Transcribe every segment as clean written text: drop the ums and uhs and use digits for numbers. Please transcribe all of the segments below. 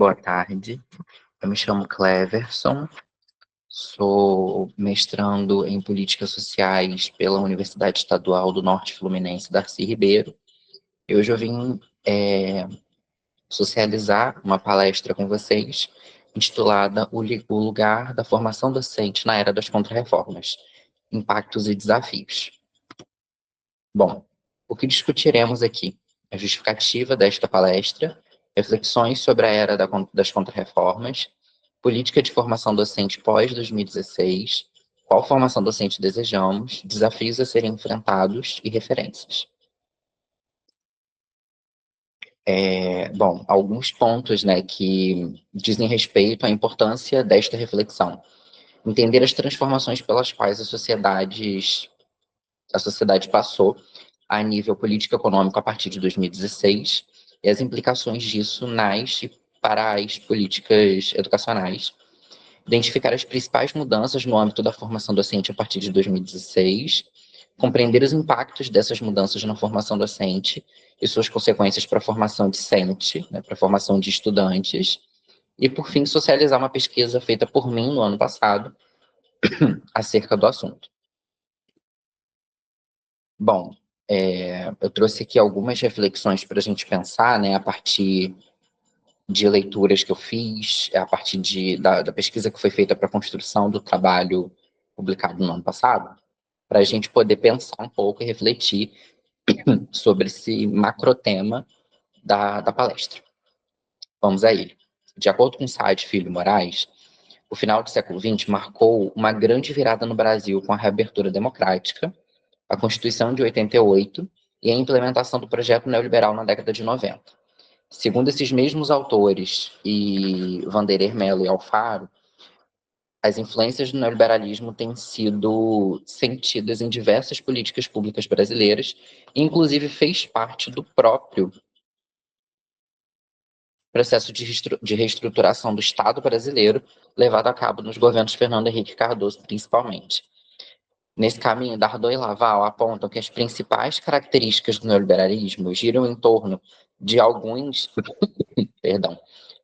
Boa tarde, eu me chamo Cleverson, sou mestrando em Políticas Sociais pela Universidade Estadual do Norte Fluminense, Darcy Ribeiro. E hoje eu vim socializar uma palestra com vocês, intitulada O Lugar da Formação Docente na Era das Contrarreformas, Impactos e Desafios. Bom, o que discutiremos aqui? A justificativa desta palestra, reflexões sobre a era das contrarreformas, política de formação docente pós-2016, qual formação docente desejamos, desafios a serem enfrentados e referências. Bom, alguns pontos, né, que dizem respeito à importância desta reflexão. Entender as transformações pelas quais a sociedade passou a nível político-econômico a partir de 2016 e as implicações disso nas e para as políticas educacionais. Identificar as principais mudanças no âmbito da formação docente a partir de 2016, compreender os impactos dessas mudanças na formação docente e suas consequências para a formação discente, né, para a formação de estudantes, e, por fim, socializar uma pesquisa feita por mim no ano passado acerca do assunto. Bom, eu trouxe aqui algumas reflexões para a gente pensar, né, a partir de leituras que eu fiz, a partir da pesquisa que foi feita para a construção do trabalho publicado no ano passado, para a gente poder pensar um pouco e refletir sobre esse macrotema da palestra. Vamos a ele. De acordo com o site Filho Moraes, o final do século XX marcou uma grande virada no Brasil com a reabertura democrática, a Constituição de 88 e a implementação do projeto neoliberal na década de 90. Segundo esses mesmos autores, e Vanderer Mello e Alfaro, as influências do neoliberalismo têm sido sentidas em diversas políticas públicas brasileiras, e inclusive fez parte do próprio processo de reestruturação do Estado brasileiro, levado a cabo nos governos Fernando Henrique Cardoso, principalmente. Nesse caminho, Dardot e Laval apontam que as principais características do neoliberalismo giram em torno de alguns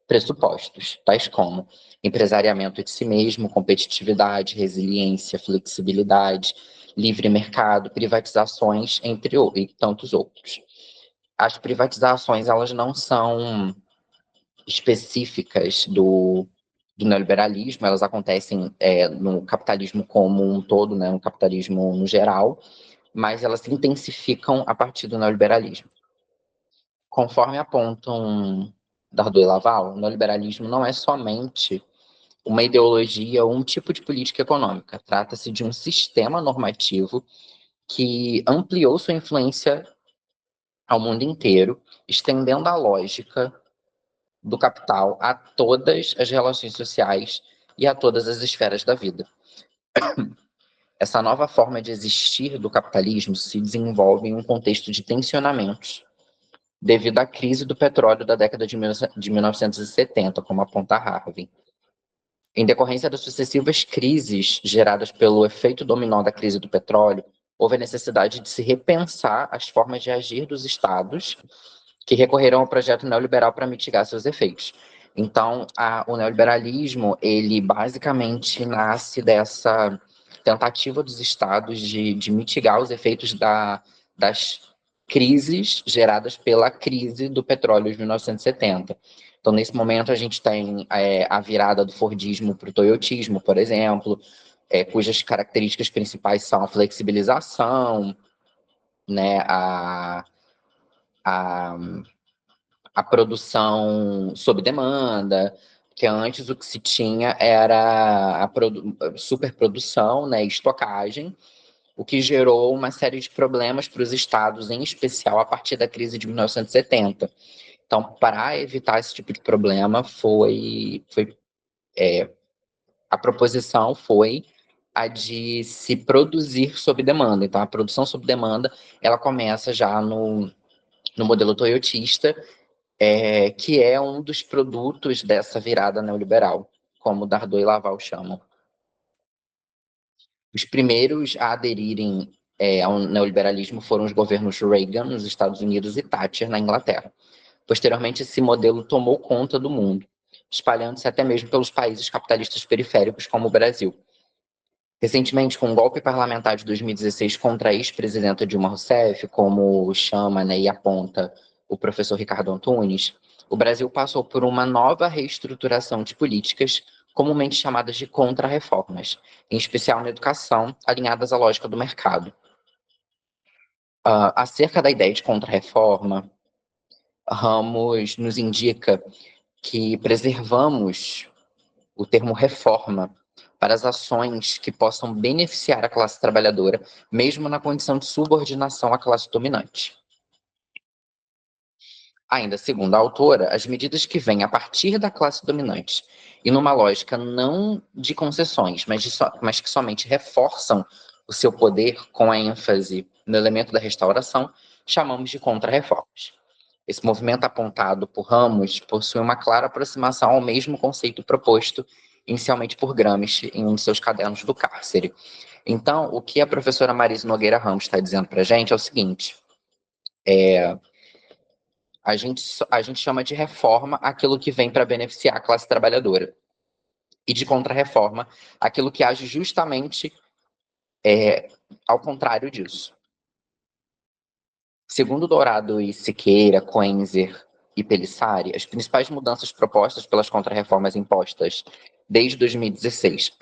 pressupostos, tais como empresariamento de si mesmo, competitividade, resiliência, flexibilidade, livre mercado, privatizações, entre e tantos outros. As privatizações, elas não são específicas do neoliberalismo, elas acontecem no capitalismo como um todo, né, no capitalismo no geral, mas elas se intensificam a partir do neoliberalismo. Conforme apontam Dardot e Laval, o neoliberalismo não é somente uma ideologia ou um tipo de política econômica, trata-se de um sistema normativo que ampliou sua influência ao mundo inteiro, estendendo a lógica do capital a todas as relações sociais e a todas as esferas da vida. Essa nova forma de existir do capitalismo se desenvolve em um contexto de tensionamentos, devido à crise do petróleo da década de 1970, como aponta Harvey. Em decorrência das sucessivas crises geradas pelo efeito dominó da crise do petróleo, houve a necessidade de se repensar as formas de agir dos estados que recorreram ao projeto neoliberal para mitigar seus efeitos. Então, o neoliberalismo, ele basicamente nasce dessa tentativa dos estados de mitigar os efeitos das crises geradas pela crise do petróleo de 1970. Então, nesse momento, a gente tem a virada do Fordismo para o Toyotismo, por exemplo, cujas características principais são a flexibilização, né, a produção sob demanda, que antes o que se tinha era a superprodução, né, estocagem, o que gerou uma série de problemas para os estados, em especial a partir da crise de 1970. Então, para evitar esse tipo de problema, a proposição foi a de se produzir sob demanda. Então, a produção sob demanda, ela começa já no modelo toyotista, que é um dos produtos dessa virada neoliberal, como Dardot e Laval chamam. Os primeiros a aderirem ao neoliberalismo foram os governos Reagan, nos Estados Unidos, e Thatcher, na Inglaterra. Posteriormente, esse modelo tomou conta do mundo. espalhando-se até mesmo pelos países capitalistas periféricos, como o Brasil. Recentemente, com o golpe parlamentar de 2016 contra a ex-presidenta Dilma Rousseff, como chama, né, e aponta o professor Ricardo Antunes, o Brasil passou por uma nova reestruturação de políticas, comumente chamadas de contra-reformas, em especial na educação, alinhadas à lógica do mercado. Acerca da ideia de contra-reforma, Ramos nos indica que preservamos o termo reforma para as ações que possam beneficiar a classe trabalhadora, mesmo na condição de subordinação à classe dominante. Ainda segundo a autora, as medidas que vêm a partir da classe dominante e numa lógica não de concessões, mas que somente reforçam o seu poder com a ênfase no elemento da restauração, chamamos de contra-reformas. Esse movimento apontado por Ramos possui uma clara aproximação ao mesmo conceito proposto inicialmente por Gramsci em um de seus cadernos do cárcere. Então, o que a professora Marisa Nogueira Ramos está dizendo para a gente é o seguinte: a gente chama de reforma aquilo que vem para beneficiar a classe trabalhadora, e de contra-reforma aquilo que age justamente ao contrário disso. Segundo Dourado e Siqueira, Coenzer e Pelissari, as principais mudanças propostas pelas contrarreformas impostas desde 2016,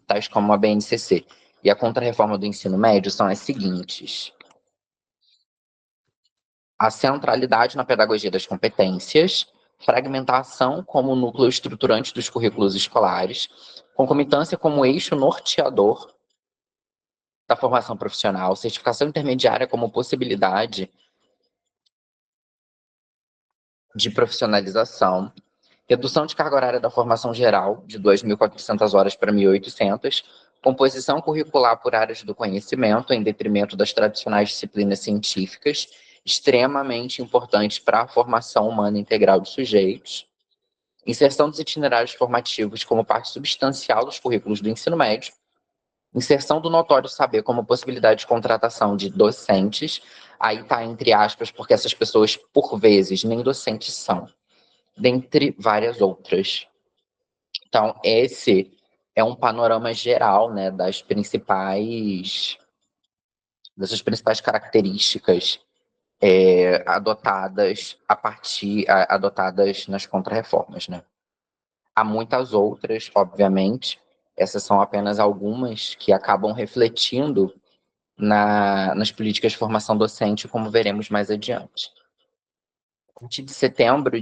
tais como a BNCC e a contrarreforma do ensino médio, são as seguintes: a centralidade na pedagogia das competências, fragmentação como núcleo estruturante dos currículos escolares, concomitância como eixo norteador da formação profissional, certificação intermediária como possibilidade de profissionalização, redução de carga horária da formação geral, de 2.400 horas para 1.800, composição curricular por áreas do conhecimento, em detrimento das tradicionais disciplinas científicas, extremamente importantes para a formação humana integral dos sujeitos, inserção dos itinerários formativos como parte substancial dos currículos do ensino médio, inserção do notório saber como possibilidade de contratação de docentes, aí está entre aspas, porque essas pessoas, por vezes, nem docentes são, dentre várias outras. Então, esse é um panorama geral, né, dessas principais características adotadas nas contrarreformas, né? Há muitas outras, obviamente, essas são apenas algumas que acabam refletindo nas políticas de formação docente, como veremos mais adiante. A partir de setembro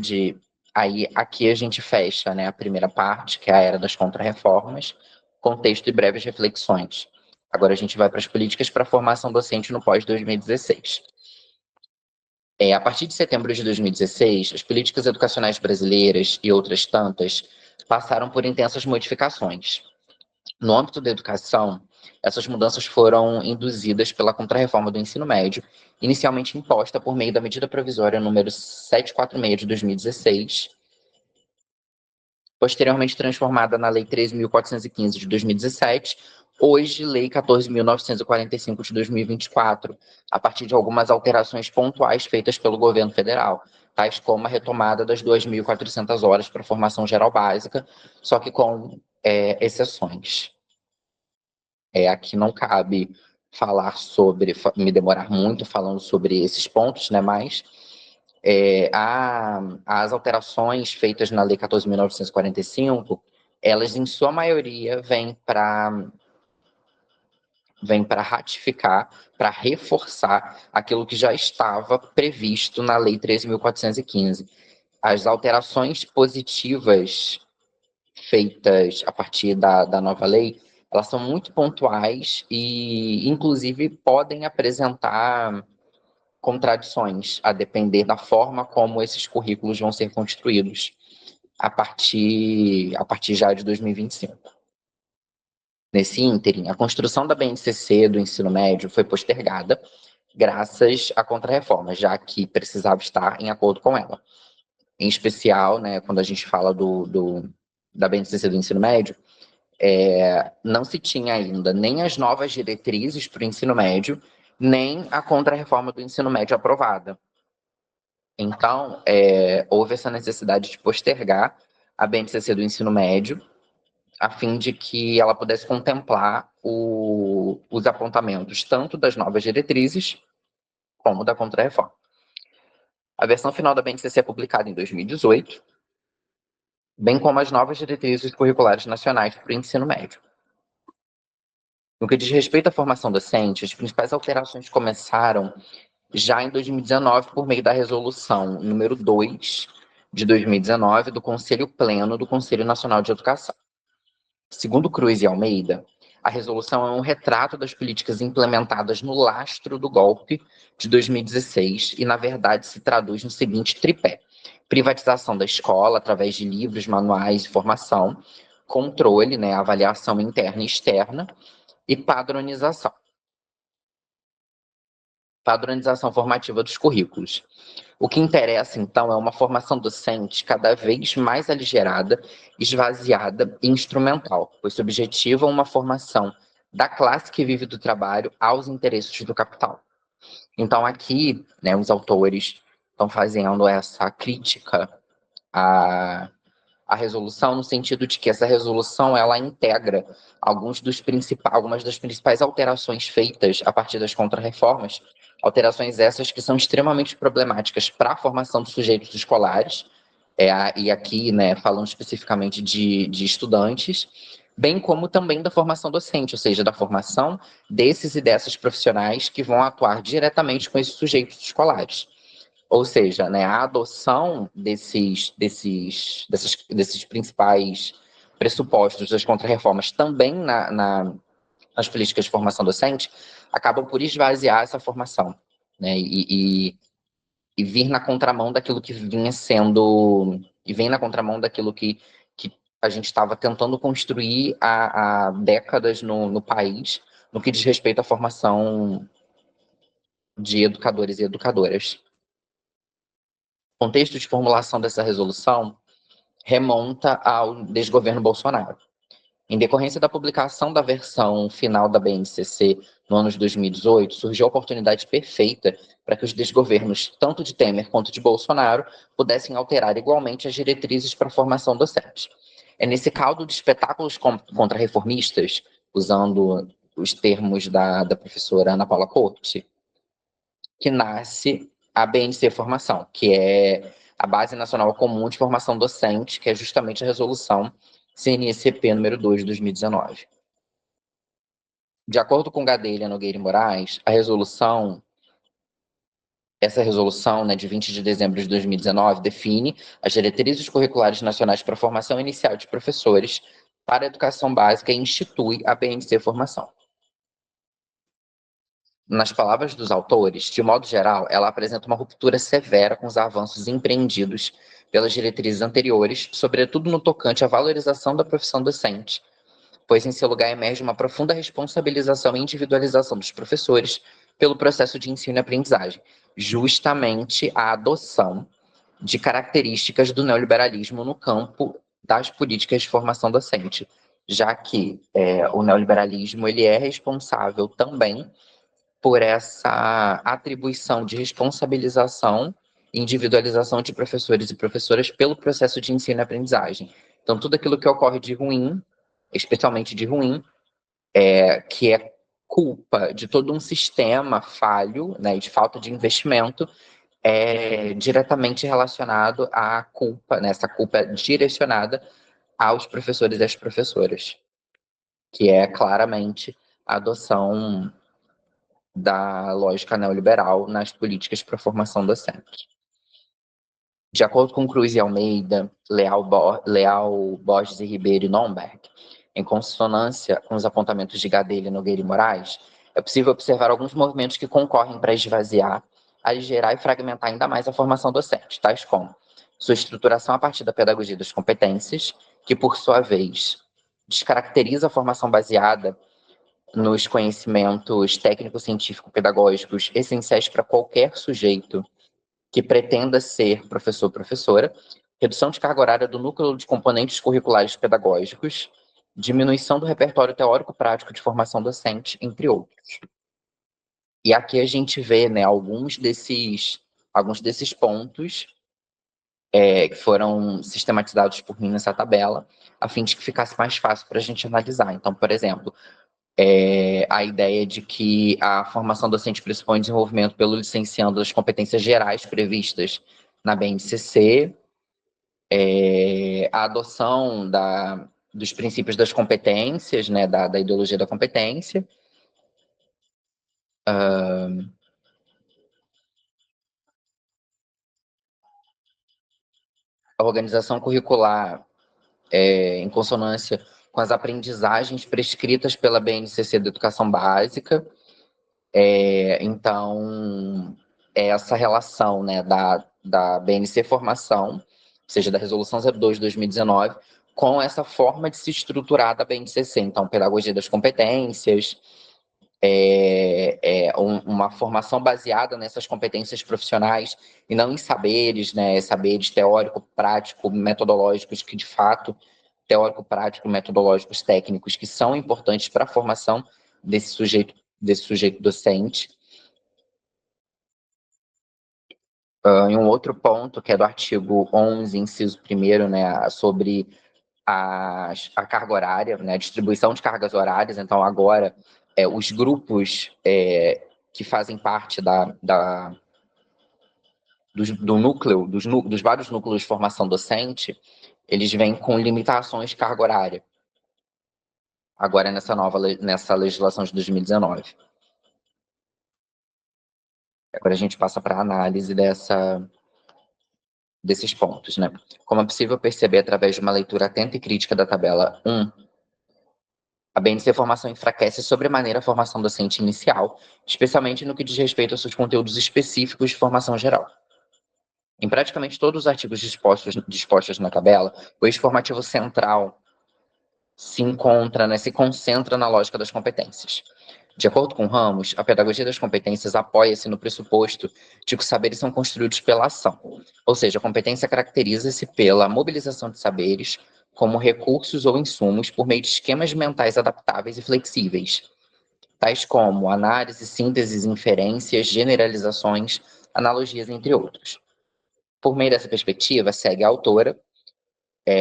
aí aqui a gente fecha, né, a primeira parte, que é a era das contrarreformas, contexto e breves reflexões. Agora a gente vai para as políticas para a formação docente no pós-2016. A partir de setembro de 2016, as políticas educacionais brasileiras e outras tantas passaram por intensas modificações. No âmbito da educação, essas mudanças foram induzidas pela contrarreforma do ensino médio, inicialmente imposta por meio da medida provisória número 746 de 2016, posteriormente transformada na Lei 13.415 de 2017, hoje Lei 14.945 de 2024, a partir de algumas alterações pontuais feitas pelo governo federal, tais como a retomada das 2.400 horas para formação geral básica, só que com exceções. Aqui não cabe me demorar muito falando sobre esses pontos, né? Mas as alterações feitas na Lei 14.945, elas, em sua maioria, vêm para ratificar, para reforçar aquilo que já estava previsto na Lei 13.415. As alterações positivas feitas a partir da nova lei, elas são muito pontuais e, inclusive, podem apresentar contradições, a depender da forma como esses currículos vão ser construídos a partir já de 2025. Nesse ínterim, a construção da BNCC do ensino médio foi postergada graças à contrarreforma, já que precisava estar em acordo com ela. Em especial, né, quando a gente fala da BNCC do ensino médio, não se tinha ainda nem as novas diretrizes para o ensino médio, nem a contrarreforma do ensino médio aprovada. Então, houve essa necessidade de postergar a BNCC do ensino médio, a fim de que ela pudesse contemplar os apontamentos tanto das novas diretrizes como da Contra-Reforma. A versão final da BNCC é publicada em 2018, bem como as novas diretrizes curriculares nacionais para o ensino médio. No que diz respeito à formação docente, as principais alterações começaram já em 2019 por meio da resolução número 2 de 2019 do Conselho Pleno do Conselho Nacional de Educação. Segundo Cruz e Almeida, a resolução é um retrato das políticas implementadas no lastro do golpe de 2016 e, na verdade, se traduz no seguinte tripé: privatização da escola através de livros, manuais e formação, controle, avaliação interna e externa, e padronização. Padronização formativa dos currículos. O que interessa, então, é uma formação docente cada vez mais aligerada, esvaziada e instrumental, pois se objetiva uma formação da classe que vive do trabalho aos interesses do capital. Então, aqui, os autores estão fazendo essa crítica à resolução, no sentido de que essa resolução ela integra algumas das principais alterações feitas a partir das contrarreformas, alterações essas que são extremamente problemáticas para a formação dos sujeitos escolares, e aqui, falando especificamente de estudantes, bem como também da formação docente, ou seja, da formação desses e dessas profissionais que vão atuar diretamente com esses sujeitos escolares. Ou seja, a adoção desses principais pressupostos das contrarreformas também nas políticas de formação docente acabam por esvaziar essa formação, e vir na contramão daquilo que vinha sendo, e vem na contramão daquilo que a gente estava tentando construir há décadas no país, no que diz respeito à formação de educadores e educadoras. O contexto de formulação dessa resolução remonta ao desgoverno Bolsonaro. Em decorrência da publicação da versão final da BNCC no ano de 2018, surgiu a oportunidade perfeita para que os desgovernos, tanto de Temer quanto de Bolsonaro, pudessem alterar igualmente as diretrizes para a formação docente. É nesse caldo de espetáculos contra-reformistas, usando os termos da professora Ana Paula Corte, que nasce a BNC Formação, que é a Base Nacional Comum de Formação Docente, que é justamente a resolução CNCP número 2 de 2019. De acordo com Gadelha, Nogueira e Moraes, essa resolução, de 20 de dezembro de 2019, define as diretrizes curriculares nacionais para a formação inicial de professores para a educação básica e institui a BNC Formação. Nas palavras dos autores, de modo geral, ela apresenta uma ruptura severa com os avanços empreendidos pelas diretrizes anteriores, sobretudo no tocante à valorização da profissão docente, pois em seu lugar emerge uma profunda responsabilização e individualização dos professores pelo processo de ensino e aprendizagem, justamente a adoção de características do neoliberalismo no campo das políticas de formação docente, já que o neoliberalismo ele é responsável também por essa atribuição de responsabilização e individualização de professores e professoras pelo processo de ensino e aprendizagem. Então, tudo aquilo que ocorre de ruim, especialmente de ruim, que é culpa de todo um sistema falho, de falta de investimento, é diretamente relacionado à culpa, essa culpa é direcionada aos professores e às professoras, que é claramente a adoção da lógica neoliberal nas políticas para a formação docente. De acordo com Cruz e Almeida, Leal, Borges e Ribeiro e Nomberg, em consonância com os apontamentos de Gadelha, Nogueira e Moraes, é possível observar alguns movimentos que concorrem para esvaziar, aligerar e fragmentar ainda mais a formação docente, tais como sua estruturação a partir da pedagogia das competências, que, por sua vez, descaracteriza a formação baseada nos conhecimentos técnico-científico-pedagógicos essenciais para qualquer sujeito que pretenda ser professor ou professora, redução de carga horária do núcleo de componentes curriculares pedagógicos, diminuição do repertório teórico-prático de formação docente, entre outros. E aqui a gente vê alguns desses pontos que foram sistematizados por mim nessa tabela, a fim de que ficasse mais fácil para a gente analisar. Então, por exemplo, a ideia de que a formação docente pressupõe desenvolvimento pelo licenciando das competências gerais previstas na BNCC, a adoção dos princípios das competências, né, da ideologia da competência, a organização curricular em consonância com as aprendizagens prescritas pela BNCC da Educação Básica. Então, essa relação, né, da BNC Formação, ou seja, da Resolução 02 de 2019, com essa forma de se estruturar da BNCC. Então, pedagogia das competências, uma formação baseada nessas competências profissionais e não em saberes, né, saberes teórico, prático, metodológicos, que de fato, teórico, prático, metodológicos, técnicos, que são importantes para a formação desse sujeito docente. Em um outro ponto, que é do artigo 11, inciso 1º, né, sobre a carga horária, né, a distribuição de cargas horárias. Então, agora, os grupos que fazem parte do núcleo, dos vários núcleos de formação docente, eles vêm com limitações de carga horária, agora nessa legislação de 2019. Agora a gente passa para a análise desses pontos, né? Como é possível perceber através de uma leitura atenta e crítica da tabela 1, a BNC Formação enfraquece sobremaneira a formação docente inicial, especialmente no que diz respeito aos seus conteúdos específicos de formação geral. Em praticamente todos os artigos dispostos na tabela, o eixo formativo central se concentra na lógica das competências. De acordo com Ramos, a pedagogia das competências apoia-se no pressuposto de que os saberes são construídos pela ação, ou seja, a competência caracteriza-se pela mobilização de saberes como recursos ou insumos por meio de esquemas mentais adaptáveis e flexíveis, tais como análise, sínteses, inferências, generalizações, analogias, entre outros. Por meio dessa perspectiva, segue a autora,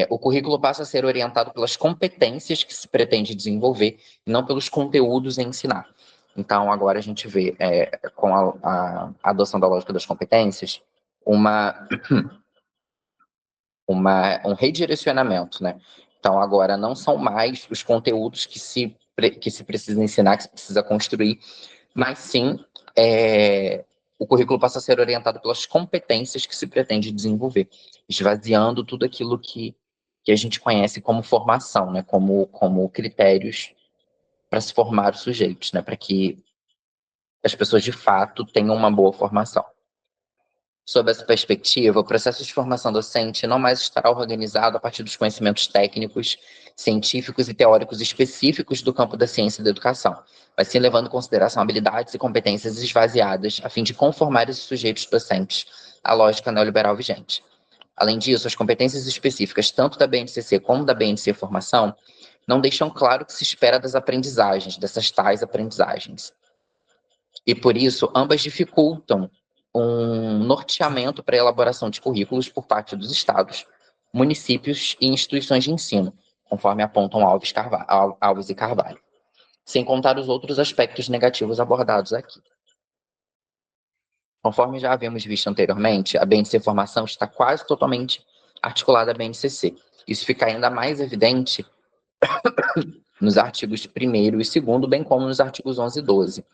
o currículo passa a ser orientado pelas competências que se pretende desenvolver, e não pelos conteúdos a ensinar. Então, agora a gente vê, com a adoção da lógica das competências, um redirecionamento, né? Então, agora não são mais os conteúdos que se precisa ensinar, que se precisa construir, mas sim o currículo passa a ser orientado pelas competências que se pretende desenvolver, esvaziando tudo aquilo que a gente conhece como formação, né? Como critérios para se formar os sujeitos, né? Para que as pessoas de fato tenham uma boa formação. Sob essa perspectiva, o processo de formação docente não mais estará organizado a partir dos conhecimentos técnicos, científicos e teóricos específicos do campo da ciência e da educação, mas sim levando em consideração habilidades e competências esvaziadas, a fim de conformar esses sujeitos docentes à lógica neoliberal vigente. Além disso, as competências específicas, tanto da BNCC como da BNC Formação, não deixam claro o que se espera das aprendizagens, dessas tais aprendizagens. E, por isso, ambas dificultam um norteamento para a elaboração de currículos por parte dos estados, municípios e instituições de ensino, conforme apontam Alves e Carvalho, sem contar os outros aspectos negativos abordados aqui. Conforme já havíamos visto anteriormente, a BNC Formação está quase totalmente articulada à BNCC. Isso fica ainda mais evidente nos artigos 1º e 2º, bem como nos artigos 11 e 12,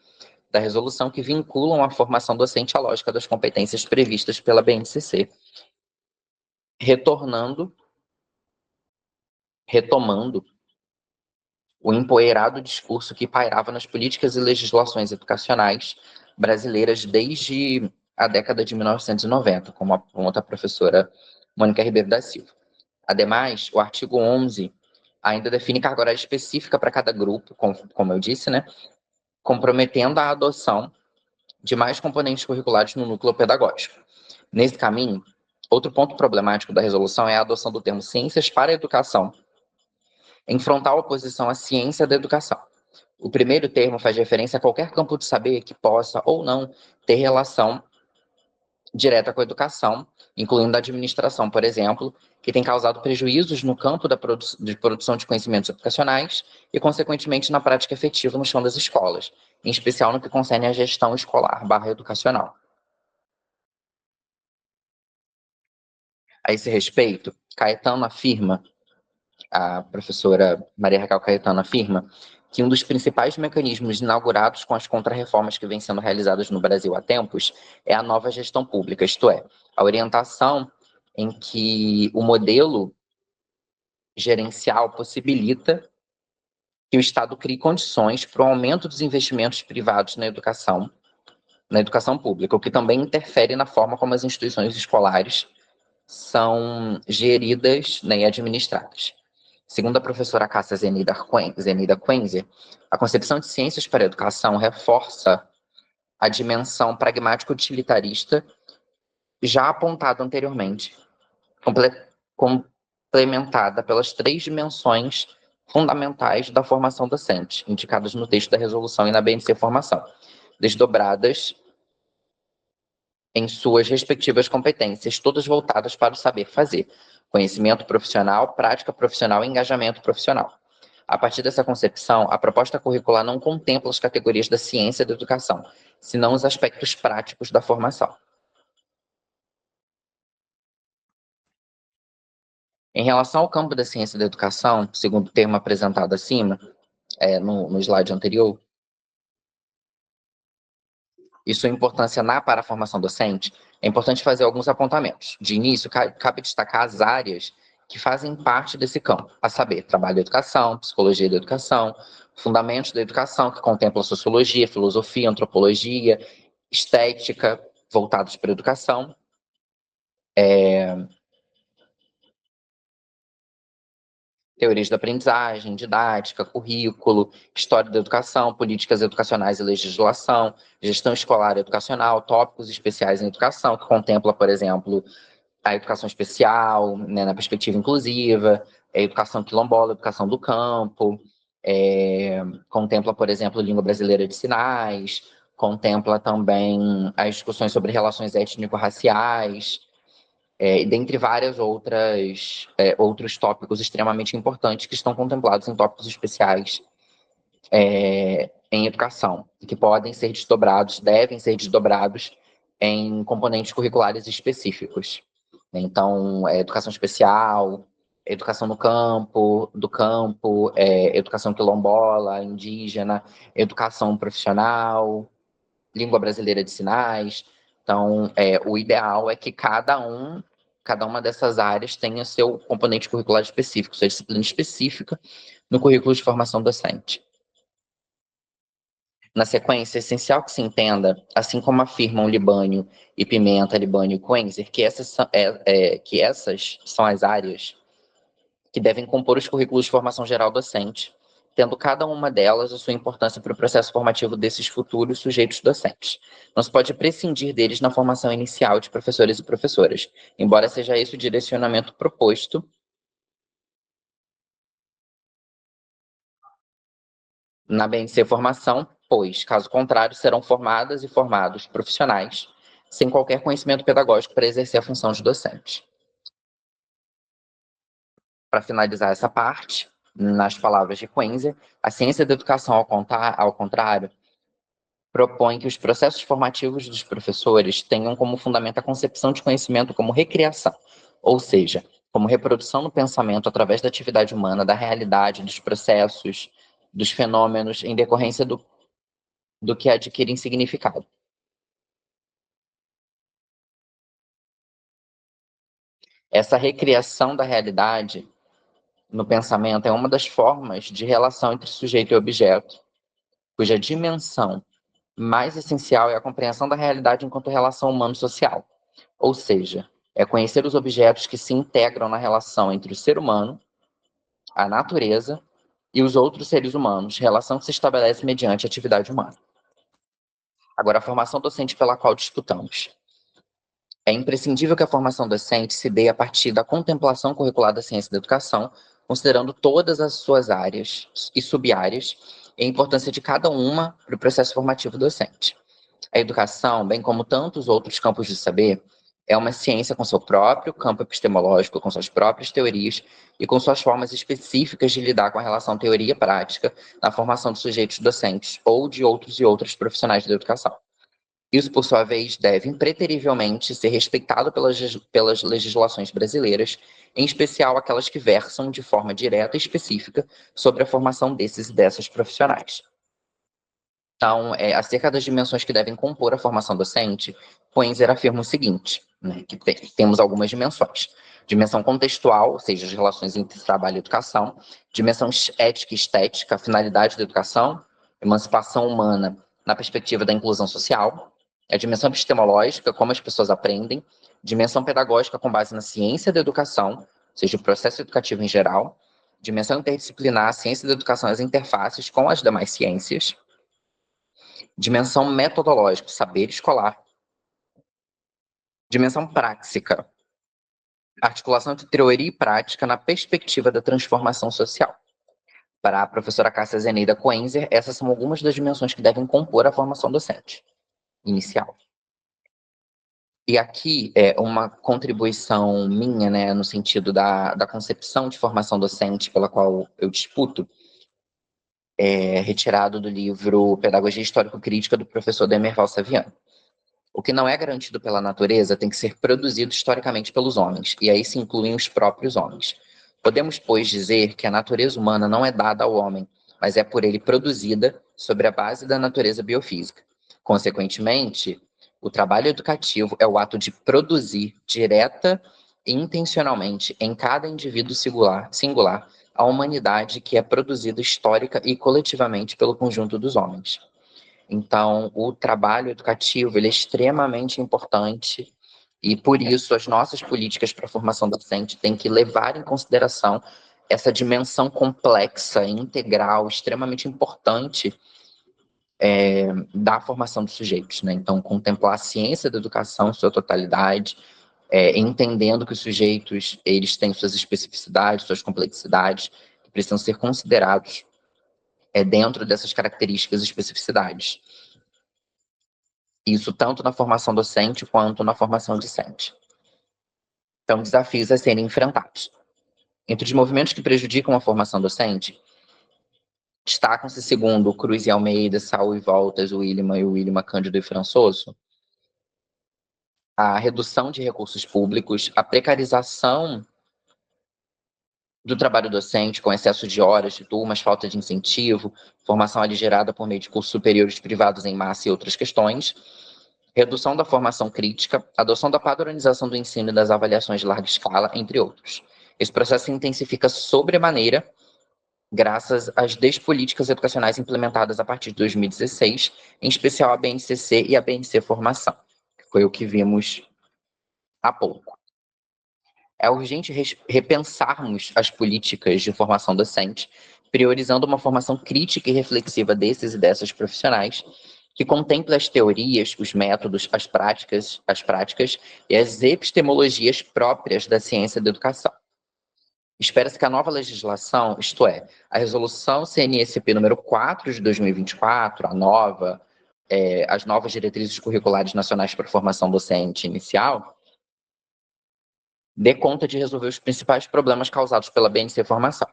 da resolução, que vinculam a formação docente à lógica das competências previstas pela BNCC, retomando o empoeirado discurso que pairava nas políticas e legislações educacionais brasileiras desde a década de 1990, como aponta a professora Mônica Ribeiro da Silva. Ademais, o artigo 11 ainda define carga horária específica para cada grupo, como eu disse, né, comprometendo a adoção de mais componentes curriculares no núcleo pedagógico. Nesse caminho, outro ponto problemático da resolução é a adoção do termo ciências para a educação, em frontal oposição à ciência da educação. O primeiro termo faz referência a qualquer campo de saber que possa ou não ter relação direta com a educação, incluindo a administração, por exemplo, que tem causado prejuízos no campo de produção de conhecimentos educacionais e, consequentemente, na prática efetiva no chão das escolas, em especial no que concerne à gestão escolar/educacional. A esse respeito, Caetano afirma, a professora Maria Raquel Caetano afirma, que um dos principais mecanismos inaugurados com as contrarreformas que vêm sendo realizadas no Brasil há tempos é a nova gestão pública, isto é, a orientação em que o modelo gerencial possibilita que o Estado crie condições para o aumento dos investimentos privados na educação pública, o que também interfere na forma como as instituições escolares são geridas, né, e administradas. Segundo a professora Cássia Zenida Quenzer, a concepção de ciências para a educação reforça a dimensão pragmático-utilitarista já apontada anteriormente, complementada pelas três dimensões fundamentais da formação docente, indicadas no texto da resolução e na BNC Formação, desdobradas em suas respectivas competências, todas voltadas para o saber fazer, conhecimento profissional, prática profissional e engajamento profissional. A partir dessa concepção, a proposta curricular não contempla as categorias da ciência e da educação, senão os aspectos práticos da formação. Em relação ao campo da ciência e da educação, segundo o termo apresentado acima, no slide anterior, e sua importância para a formação docente, é importante fazer alguns apontamentos. De início, cabe destacar as áreas que fazem parte desse campo, a saber, trabalho da educação, psicologia da educação, fundamentos da educação, que contempla sociologia, filosofia, antropologia, estética, voltados para a educação, teorias da aprendizagem, didática, currículo, história da educação, políticas educacionais e legislação, gestão escolar e educacional, tópicos especiais em educação, que contempla, por exemplo, a educação especial, né, na perspectiva inclusiva, a educação quilombola, a educação do campo, contempla, por exemplo, língua brasileira de sinais, contempla também as discussões sobre relações étnico-raciais, e dentre várias outros tópicos extremamente importantes que estão contemplados em tópicos especiais em educação, que podem ser desdobrados, devem ser desdobrados em componentes curriculares específicos. Então, educação especial, educação no campo, educação quilombola, indígena, educação profissional, língua brasileira de sinais. Então, o ideal é que cada uma dessas áreas tenha seu componente curricular específico, sua disciplina específica no currículo de formação docente. Na sequência, é essencial que se entenda, assim como afirmam Libânio e Pimenta, Libânio e Quenzer, que essas são as áreas que devem compor os currículos de formação geral docente, tendo cada uma delas a sua importância para o processo formativo desses futuros sujeitos docentes. Não se pode prescindir deles na formação inicial de professores e professoras, embora seja esse o direcionamento proposto na BNC Formação, pois, caso contrário, serão formadas e formados profissionais sem qualquer conhecimento pedagógico para exercer a função de docente. Para finalizar essa parte, nas palavras de Quenzer, a ciência da educação, ao contrário, propõe que os processos formativos dos professores tenham como fundamento a concepção de conhecimento como recriação, ou seja, como reprodução no pensamento através da atividade humana, da realidade, dos processos, dos fenômenos em decorrência do que adquirem significado. Essa recriação da realidade no pensamento é uma das formas de relação entre sujeito e objeto, cuja dimensão mais essencial é a compreensão da realidade enquanto relação humano-social. Ou seja, é conhecer os objetos que se integram na relação entre o ser humano, a natureza e os outros seres humanos, relação que se estabelece mediante a atividade humana. Agora, a formação docente pela qual disputamos. É imprescindível que a formação docente se dê a partir da contemplação curricular da ciência da educação, considerando todas as suas áreas e sub-áreas e a importância de cada uma para o processo formativo docente. A educação, bem como tantos outros campos de saber, É uma ciência com seu próprio campo epistemológico, com suas próprias teorias e com suas formas específicas de lidar com a relação teoria e prática na formação de sujeitos docentes ou de outros e outras profissionais da educação. Isso, por sua vez, deve impreterivelmente ser respeitado pelas legislações brasileiras, em especial aquelas que versam de forma direta e específica sobre a formação desses e dessas profissionais. Então, acerca das dimensões que devem compor a formação docente, Poenzer afirma o seguinte, né, que temos algumas dimensões. Dimensão contextual, ou seja, as relações entre trabalho e educação. Dimensão ética e estética, a finalidade da educação. Emancipação humana na perspectiva da inclusão social. A dimensão epistemológica, como as pessoas aprendem. Dimensão pedagógica com base na ciência da educação, ou seja, o processo educativo em geral. Dimensão interdisciplinar, a ciência da educação e as interfaces com as demais ciências. Dimensão metodológica, saber escolar. Dimensão prática, articulação entre teoria e prática na perspectiva da transformação social. Para a professora Cássia Zeneida Coenzer, essas são algumas das dimensões que devem compor a formação docente inicial. E aqui é uma contribuição minha, né, no sentido da concepção de formação docente pela qual eu disputo, retirado do livro Pedagogia Histórico-Crítica do professor Demerval Saviano. O que não é garantido pela natureza tem que ser produzido historicamente pelos homens, e aí se incluem os próprios homens. Podemos, pois, dizer que a natureza humana não é dada ao homem, mas é por ele produzida sobre a base da natureza biofísica. Consequentemente, o trabalho educativo é o ato de produzir direta e intencionalmente em cada indivíduo singular a humanidade que é produzida histórica e coletivamente pelo conjunto dos homens. Então, o trabalho educativo ele é extremamente importante e, por isso, as nossas políticas para a formação docente têm que levar em consideração essa dimensão complexa, integral, extremamente importante da formação dos sujeitos, né? Então, contemplar a ciência da educação em sua totalidade, entendendo que os sujeitos eles têm suas especificidades, suas complexidades, que precisam ser considerados dentro dessas características e especificidades. Isso tanto na formação docente quanto na formação discente. Então, desafios a serem enfrentados. Entre os movimentos que prejudicam a formação docente, destacam-se, segundo Cruz e Almeida, Saul e Voltas, Williman e Williman, Cândido e Françoso, a redução de recursos públicos, a precarização do trabalho docente, com excesso de horas, de turmas, falta de incentivo, formação aligerada por meio de cursos superiores privados em massa e outras questões, redução da formação crítica, adoção da padronização do ensino e das avaliações de larga escala, entre outros. Esse processo se intensifica sobremaneira graças às despolíticas educacionais implementadas a partir de 2016, em especial a BNCC e a BNC Formação, que foi o que vimos há pouco. É urgente repensarmos as políticas de formação docente, priorizando uma formação crítica e reflexiva desses e dessas profissionais, que contemple as teorias, os métodos, as práticas e as epistemologias próprias da ciência da educação. Espera-se que a nova legislação, isto é, a resolução CNSP número 4 de 2024, as novas diretrizes curriculares nacionais para a formação docente inicial, dê conta de resolver os principais problemas causados pela BNC Formação.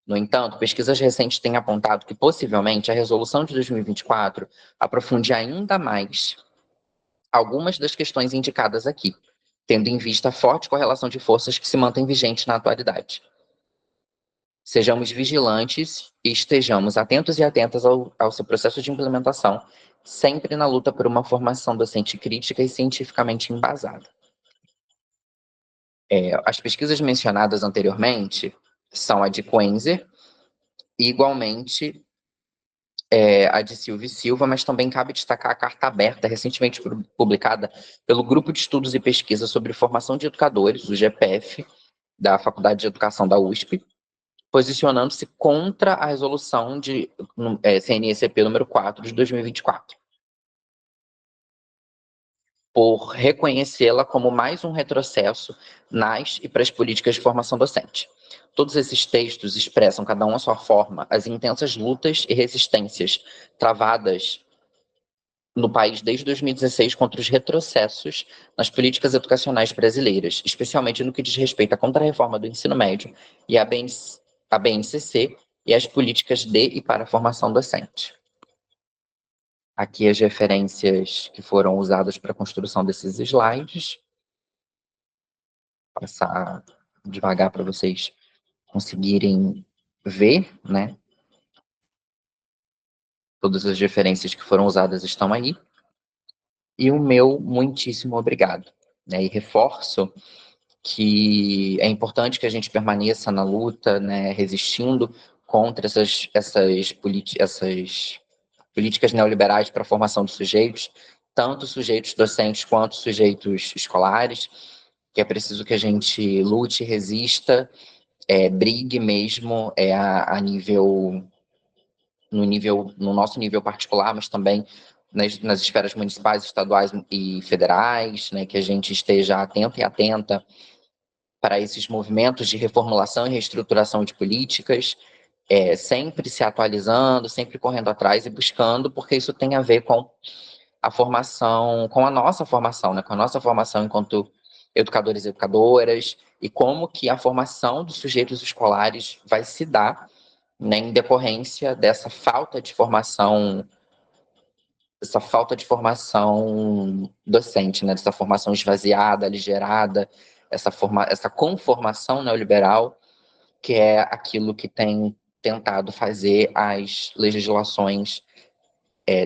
No entanto, pesquisas recentes têm apontado que, possivelmente, a resolução de 2024 aprofunde ainda mais algumas das questões indicadas aqui, tendo em vista a forte correlação de forças que se mantém vigente na atualidade. Sejamos vigilantes e estejamos atentos e atentas ao seu processo de implementação, sempre na luta por uma formação docente crítica e cientificamente embasada. As pesquisas mencionadas anteriormente são a de Coenzer e, igualmente, a de Silva e Silva, mas também cabe destacar a carta aberta, recentemente publicada pelo Grupo de Estudos e Pesquisa sobre Formação de Educadores, o GPF, da Faculdade de Educação da USP, posicionando-se contra a resolução de CNSP número 4 de 2024. Por reconhecê-la como mais um retrocesso nas e para as políticas de formação docente. Todos esses textos expressam, cada um à sua forma, as intensas lutas e resistências travadas no país desde 2016 contra os retrocessos nas políticas educacionais brasileiras, especialmente no que diz respeito à contrarreforma do ensino médio e à BNCC e às políticas de e para a formação docente. Aqui as referências que foram usadas para a construção desses slides. Vou passar devagar para vocês conseguirem ver, né? Todas as referências que foram usadas estão aí. E o meu muitíssimo obrigado. Né? E reforço que é importante que a gente permaneça na luta, né, resistindo contra essas políticas neoliberais para a formação de sujeitos, tanto sujeitos docentes quanto sujeitos escolares, que é preciso que a gente lute, resista, brigue mesmo no nosso nível particular, mas também nas esferas municipais, estaduais e federais, né, que a gente esteja atento e atenta para esses movimentos de reformulação e reestruturação de políticas, sempre se atualizando, sempre correndo atrás e buscando, porque isso tem a ver com a formação, com a nossa formação, né? Com a nossa formação enquanto educadores e educadoras, e como que a formação dos sujeitos escolares vai se dar, né, em decorrência dessa falta de formação docente, né, dessa formação esvaziada, aligerada, essa conformação neoliberal, que é aquilo que tem tentado fazer as legislações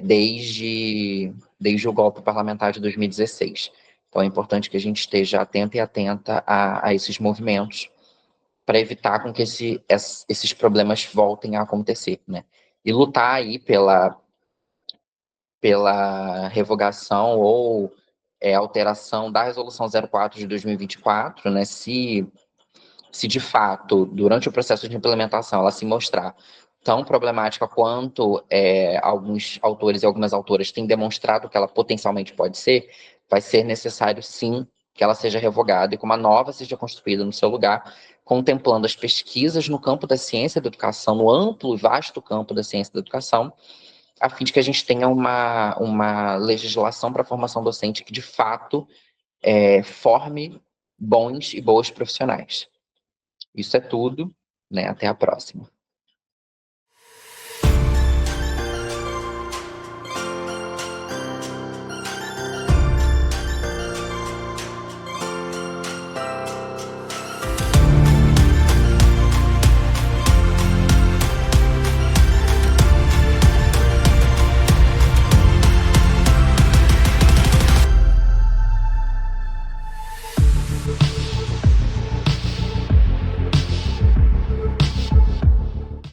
desde o golpe parlamentar de 2016. Então é importante que a gente esteja atento e atenta a esses movimentos para evitar com que esses problemas voltem a acontecer, né? E lutar aí pela revogação ou alteração da Resolução 04 de 2024, né? Se de fato, durante o processo de implementação, ela se mostrar tão problemática quanto alguns autores e algumas autoras têm demonstrado que ela potencialmente pode ser, vai ser necessário, sim, que ela seja revogada e que uma nova seja construída no seu lugar, contemplando as pesquisas no campo da ciência da educação, no amplo e vasto campo da ciência da educação, a fim de que a gente tenha uma legislação para a formação docente que, de fato, forme bons e boas profissionais. Isso é tudo, né? Até a próxima.